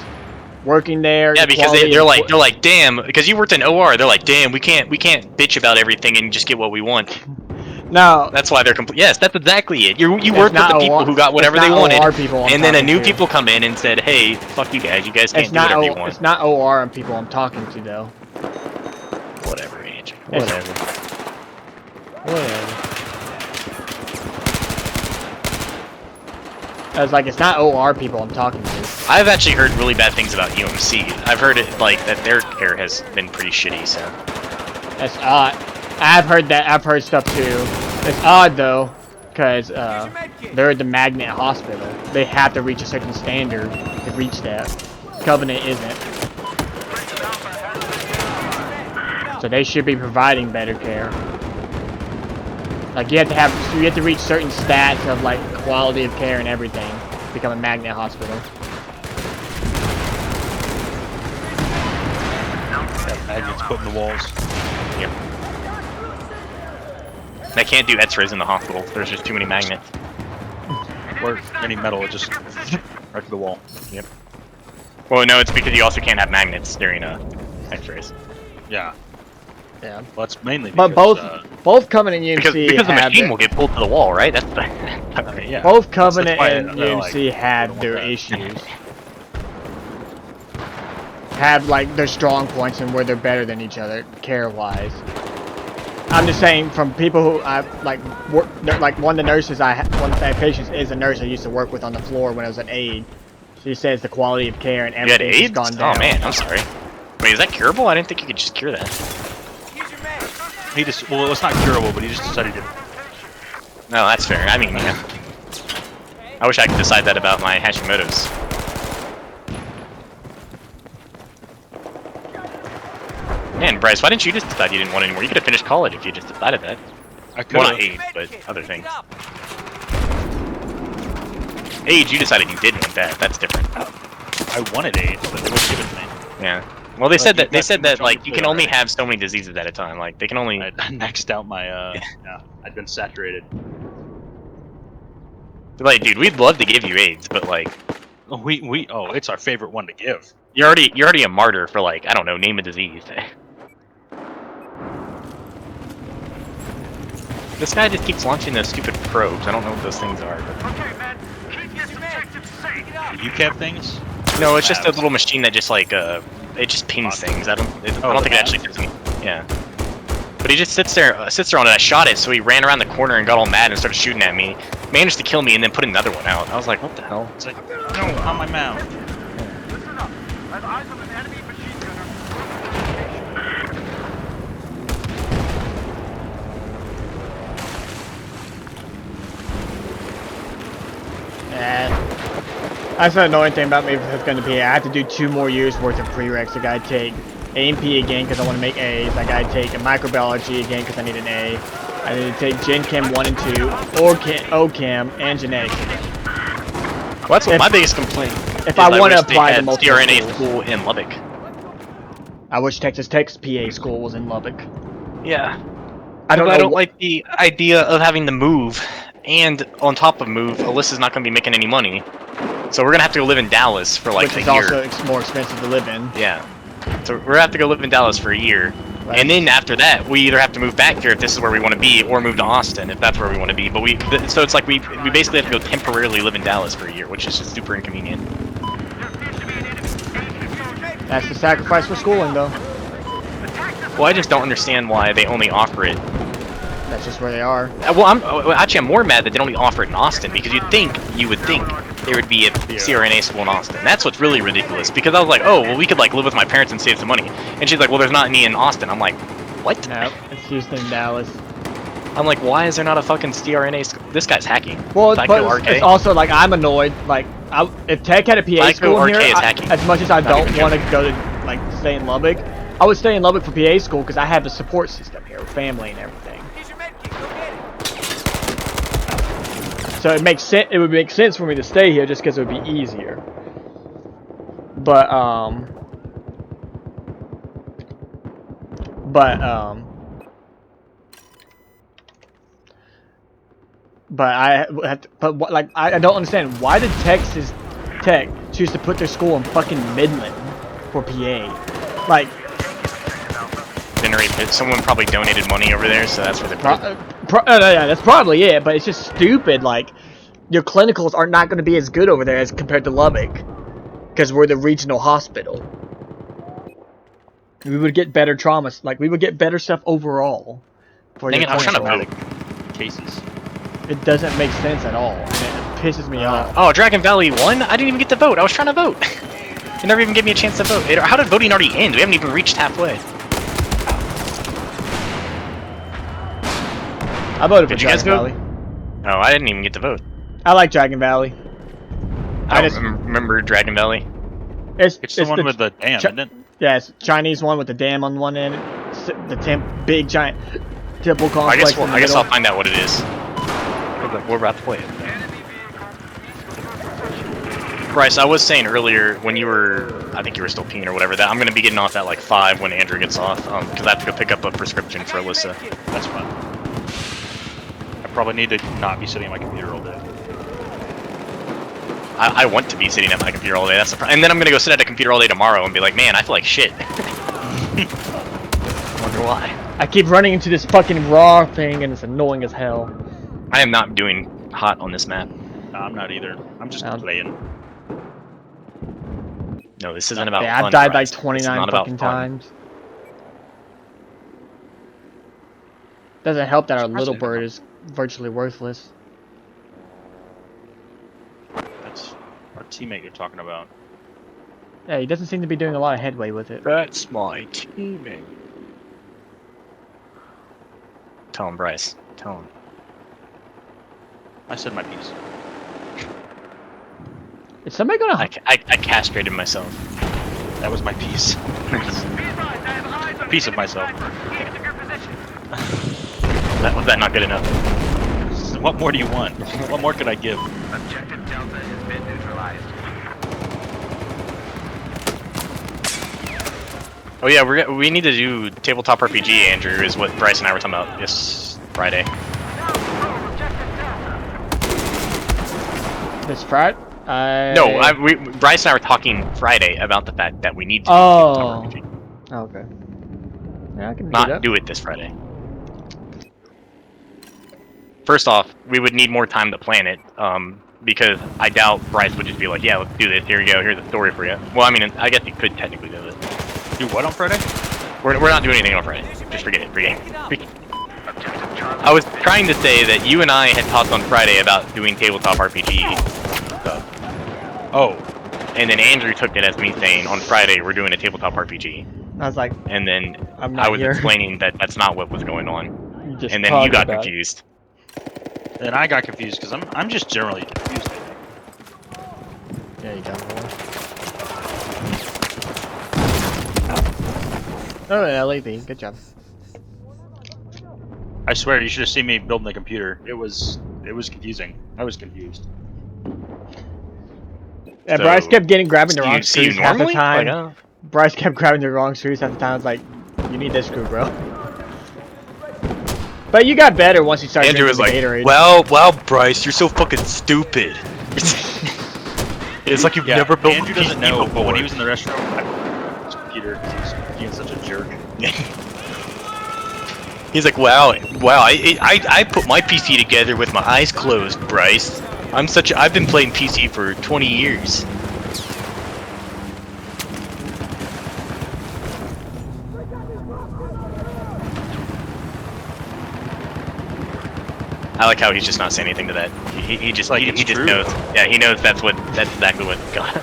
Working there, Yeah, the because quality they're of- like, damn, because you worked in OR, they're like, damn, we can't bitch about everything and just get what we want. no. That's why they're yeah, that's exactly it. You It's work with not the people OR who got whatever it's they not wanted, OR people I'm and then a talking new to. people come in and said, hey, fuck you guys It's can't do not whatever you want. it's not OR and people I'm talking to though. Whatever, Andrew. It's- Whatever. Whatever. I was like, it's not OR people I'm talking to. I've actually heard really bad things about UMC. I've heard it like that their care has been pretty shitty. So That's odd. I've heard that. I've heard stuff too. It's odd though, because they're the magnet hospital. They have to reach a certain standard to reach that. Covenant isn't. So they should be providing better care. Like you have to reach certain stats of like quality of care and everything to become a magnet hospital. Got magnets put in the walls. yep. They can't do X-rays in the hospital. There's just too many magnets. Or any metal, it just right to the wall. Yep. Well, no, it's because you also can't have magnets during X-rays. Yeah. Yeah. Well, it's mainly But because, both Covenant and UMC Because the have machine will get pulled to the wall, right? That's the yeah. both Covenant why and they're like, UMC we have don't their want that. issues. Have like their strong points and where they're better than each other care wise. I'm just saying from people who I like work, like one of the nurses one of the patients is a nurse I used to work with on the floor when I was an aide. She says the quality of care and You had everything has AIDS? gone down. Oh man, I'm sorry. Wait, is that curable? I didn't think you could just cure that. he just, well, it's not curable, but he just decided to. No, that's fair. I mean, yeah. I wish I could decide that about my Hashimoto's. Man, Bryce, why didn't you just decide you didn't want anymore? You could have finished college if you just decided that. I could. Well, not AIDS, but other things. AIDS, you decided you didn't want that. That's different. I wanted AIDS, but they wouldn't give it to me. Yeah. Well, they said you've that got too much on like your you plate can only already. have so many diseases at a time. Like they can only. I maxed out my, yeah, I'd been saturated. Like, dude, we'd love to give you AIDS, but like, Oh, oh, it's our favorite one to give. you're already a martyr for like, I don't know, name a disease. This guy just keeps launching those stupid probes. I don't know what those things are. But... Okay, men, keep this objective safe. The UCAV things? No, it's just a little machine that just like it just pings things. I don't think it actually does any. Yeah. But he just sits there on it. I shot it, so he ran around the corner and got all mad and started shooting at me. Managed to kill me and then put another one out. I was like, what the hell? It's like, no, on my mount. Listen up. I have eyes on an enemy machine gunner. That's the annoying thing about me is going to be I have to do 2 more years worth of prereqs. I gotta take A&P again because I want to make A's. I gotta take a microbiology again because I need an A. I need to take Gen Chem 1 and 2, OChem, and genetics again. Well, that's what my biggest complaint. If is I want to wish they apply to had multiple CRNA schools. school in Lubbock. I wish Texas Tech's PA school was in Lubbock. Yeah. I don't know. like the idea of having to move, and on top of move, Alyssa's not going to be making any money. So we're going to have to go live in Dallas for like which a is year. also more expensive to live in. Yeah. So we're going to have to go live in Dallas for a year. Right. And then after that, we either have to move back here if this is where we want to be, or move to Austin if that's where we want to be. But so it's like we basically have to go temporarily live in Dallas for a year, which is just super inconvenient. That's the sacrifice for schooling, though. Well, I just don't understand why they only offer it That's just where they are. Well, I'm more mad that they don't offer it in Austin, because you would think there would be a CRNA school in Austin. That's what's really ridiculous, because I was like, oh, well, we could like live with my parents and save some money. And she's like, well, there's not any in Austin. I'm like, what? No, it's Houston, Dallas. I'm like, why is there not a fucking CRNA school? This guy's hacking. Well, Psycho but RK. it's also like I'm annoyed. Like, if Tech had a PA Psycho school RK here, is hacking. as much as I Not don't even want to go to like stay in Lubbock, I would stay in Lubbock for PA school because I have a support system here with family and everything. So it makes sense. It would make sense for me to stay here just because it would be easier. But I don't understand, why did Texas Tech choose to put their school in fucking Midland for PA? Like, Generate bits. Someone probably donated money over there, so that's where they put it. yeah, that's probably it. But it's just stupid. Like, your clinicals are not going to be as good over there as compared to Lubbock, because we're the regional hospital. We would get better traumas. Like, we would get better stuff overall. For Dang your it, I was trying to clinical. vote. Cases. It doesn't make sense at all. And it pisses me off. Oh, Dragon Valley won? I didn't even get to vote. I was trying to vote. You never even gave me a chance to vote. How did voting already end? We haven't even reached halfway. I voted for Did you guys Dragon vote? Valley. Oh, I didn't even get to vote. I like Dragon Valley. I don't remember Dragon Valley. It's the one with the dam, isn't it? Yeah, it's Chinese one with the dam on one end. The big giant temple I complex. guess I'll find out what it is. We're about to play it. Bryce, I was saying earlier when you were, I think you were still peeing or whatever, that I'm going to be getting off at like 5 when Andrew gets off, because I have to go pick up a prescription for Alyssa. That's fine. I probably need to not be sitting at my computer all day. I want to be sitting at my computer all day, that's the problem. And then I'm going to go sit at a computer all day tomorrow and be like, man, I feel like shit. Wonder why. I keep running into this fucking raw thing and it's annoying as hell. I am not doing hot on this map. No, I'm not either. I'm just playing. No, this isn't about Yeah, fun, I've died Bryce. like 29 fucking times. Doesn't help that our little bird is virtually worthless. That's our teammate you're talking about. Yeah, he doesn't seem to be doing a lot of headway with it. That's my teammate. Tell him, Bryce. Tell him. I said my piece. Is somebody gonna... I castrated myself. That was my piece. Piece of myself. Was that not good enough? What more do you want? What more could I give? Objective Delta has been neutralized. Oh yeah, we need to do tabletop RPG, Andrew, is what Bryce and I were talking about this Friday. This Friday? No, Bryce and I were talking Friday about the fact that we need to do Oh. tabletop RPG. Okay. Yeah, I can Not do it this Friday. First off, we would need more time to plan it, because I doubt Bryce would just be like, yeah, let's do this, here you go, here's the story for you. Well, I mean, I guess he could technically do it. Do what on Friday? We're not doing anything on Friday. Just forget it. I was trying to say that you and I had talked on Friday about doing tabletop RPG stuff. Oh. And then Andrew took it as me saying, on Friday we're doing a tabletop RPG. I was like, And then I'm not I was here. explaining that that's not what was going on. just And then you got about it. confused. And I got confused because I'm just generally confused. I think. Yeah, you got more. Oh, yeah, LAV. Good job. I swear, you should have seen me building the computer. It was confusing. I was confused. Yeah, So, Bryce kept grabbing the wrong See you screws half the normally? time. Like, Bryce kept grabbing the wrong screws half the time. I was like, you need this screw, bro. But you got better once you started Andrew was drinking like, the Gatorade. well, Bryce, you're so fucking stupid. It's like you've never built Andrew a doesn't PC know, before. but when he was in the restaurant, I put his computer because he was being such a jerk. He's like, wow, I put my PC together with my eyes closed, Bryce. I've been playing PC for 20 years. I like how he's just not saying anything to that. He just Like, he it's just true. knows. Yeah, he knows that's exactly what got.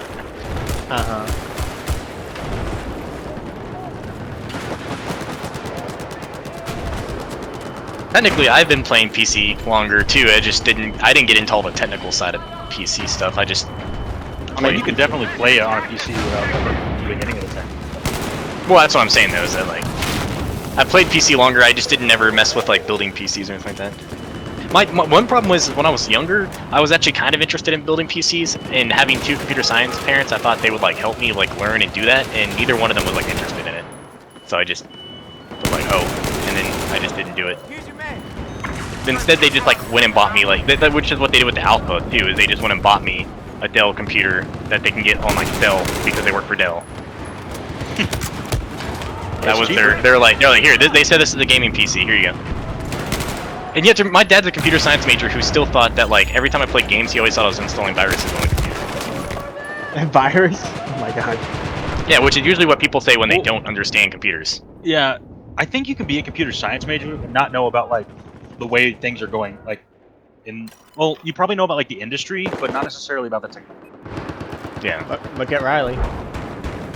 Technically, I've been playing PC longer too. I didn't get into all the technical side of PC stuff. I mean, you can definitely play it on a PC without ever doing any of the tech. well, that's what I'm saying though. Is that like I played PC longer. I just didn't ever mess with like building PCs or anything like that. My one problem was when I was younger, I was actually kind of interested in building PCs and having 2 computer science parents. I thought they would like help me like learn and do that, and neither one of them was like interested in it. So I just was like, oh, and then I just didn't do it. Instead, they just like went and bought me which is what they did with the Alpha too. Is they just went and bought me a Dell computer that they can get on like Dell because they work for Dell. That was they're like here. They said this is a gaming PC. Here you go. And yet, my dad's a computer science major who still thought that like every time I played games, he always thought I was installing viruses on the computer. A virus? Oh my god. Yeah, which is usually what people say when they don't understand computers. Yeah, I think you can be a computer science major and not know about like the way things are going. Like, well, you probably know about like the industry, but not necessarily about the technology. Yeah. Look at Riley.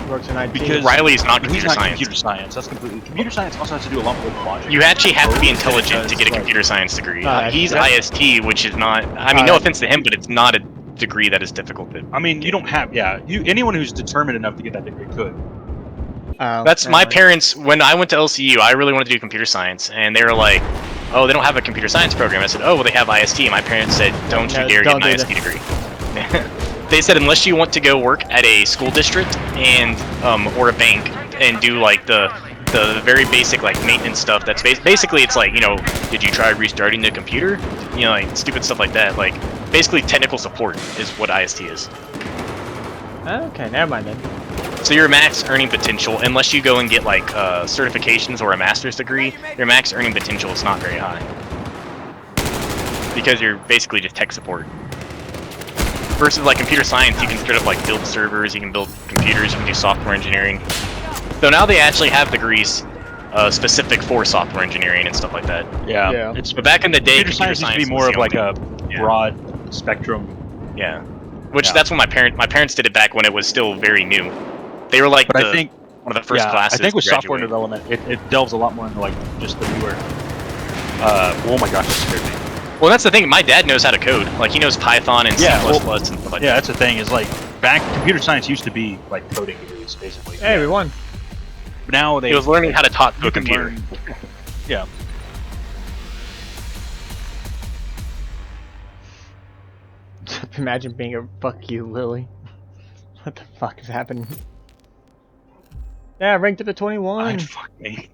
Works in IT. Because Riley's not he's computer not science. computer science. That's completely. Computer science also has to do a lot with logic. You actually have to be intelligent to Because, get a like, computer science degree. He's yeah. IST, which is not. I mean, no offense to him, but it's not a degree that is difficult to. I mean, you don't have. Yeah, anyone who's determined enough to get that degree could. That's my parents. When I went to LCU, I really wanted to do computer science, and they were like, "Oh, they don't have a computer science program." I said, "Oh, well, they have IST." And my parents said, "Don't you dare get an IST degree." They said unless you want to go work at a school district and or a bank and do like the very basic like maintenance stuff. That's basically it's like, you know, did you try restarting the computer? You know, like stupid stuff like that. Like basically technical support is what IST is. Okay, never mind then. So your max earning potential, unless you go and get like certifications or a master's degree, your max earning potential is not very high. Because you're basically just tech support. Versus like computer science, you can straight up like build servers, you can build computers, you can do software engineering. So now they actually have degrees specific for software engineering and stuff like that. Yeah. But back in the day, Computer science used to be more of like a broad spectrum. Yeah. Which that's when my parents did it back when it was still very new. They were like But I think one of the first classes. I think with to software graduate. development, it delves a lot more into like just the newer. Oh my gosh, that scared me. Well, that's the thing. My dad knows how to code. Like he knows Python and C++ and stuff like that. Yeah, that's the thing. Is like back computer science used to be like coding degrees basically. Hey, we won. But now He was learning how to talk to a computer. learn- yeah. Imagine being a fuck you, Lily. What the fuck is happening? Yeah, ranked up to 21. Fuck me.